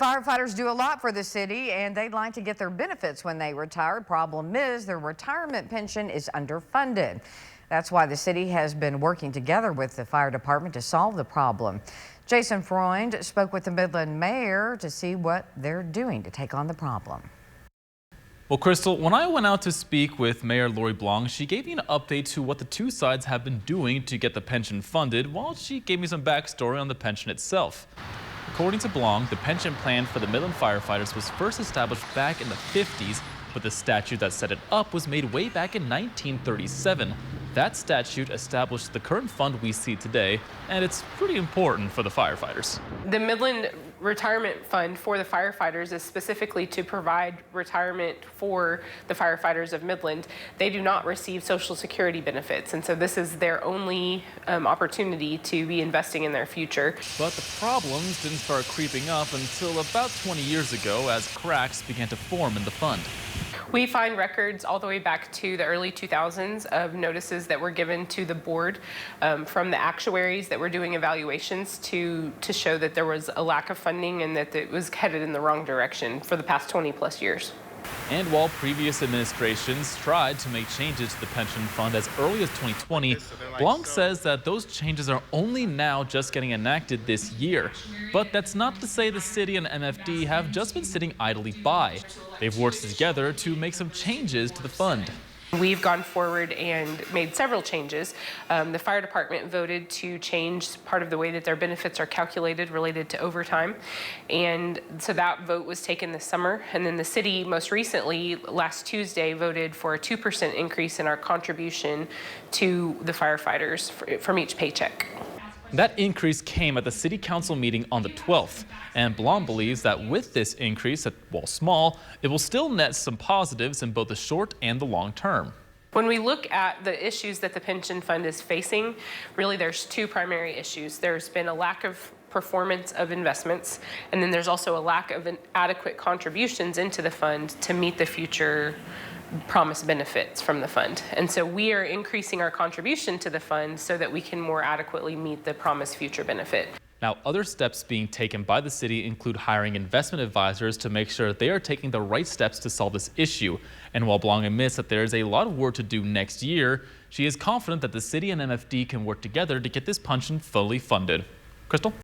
Firefighters do a lot for the city, and they'd like to get their benefits when they retire. Problem is, their retirement pension is underfunded. That's why the city has been working together with the fire department to solve the problem. Jason Freund spoke with the Midland mayor to see what they're doing to take on the problem. Well, Crystal, when I went out to speak with Mayor Lori Blanc, she gave me an update to what the two sides have been doing to get the pension funded, while she gave me some backstory on the pension itself. According to Blanc, the pension plan for the Midland firefighters was first established back in the 50s, but the statute that set it up was made way back in 1937. That statute established the current fund we see today, and it's pretty important for the firefighters. The Midland Retirement Fund for the firefighters is specifically to provide retirement for the firefighters of Midland. They do not receive Social Security benefits, and so this is their only opportunity to be investing in their future. But the problems didn't start creeping up until about 20 years ago, as cracks began to form in the fund. We find records all the way back to the early 2000s of notices that were given to the board from the actuaries that were doing evaluations to show that there was a lack of funding and that it was headed in the wrong direction for the past 20 plus years. And while previous administrations tried to make changes to the pension fund as early as 2020, Blanc says that those changes are only now just getting enacted this year. But that's not to say the city and MFD have just been sitting idly by. They've worked together to make some changes to the fund. We've gone forward and made several changes. The fire department voted to change part of the way that their benefits are calculated related to overtime. And so that vote was taken this summer. And then the city most recently, last Tuesday, voted for a 2% increase in our contribution to the firefighters from each paycheck. That increase came at the city council meeting on the 12th, and Blanc believes that with this increase, while small, it will still net some positives in both the short and the long term. When we look at the issues that the pension fund is facing, really there's two primary issues. There's been a lack of performance of investments, and then there's also a lack of adequate contributions into the fund to meet the future promised benefits from the fund. And so we are increasing our contribution to the fund so that we can more adequately meet the promised future benefit. Now, other steps being taken by the city include hiring investment advisors to make sure that they are taking the right steps to solve this issue. And while Blanc admits that there is a lot of work to do next year, she is confident that the city and MFD can work together to get this pension fully funded. Crystal?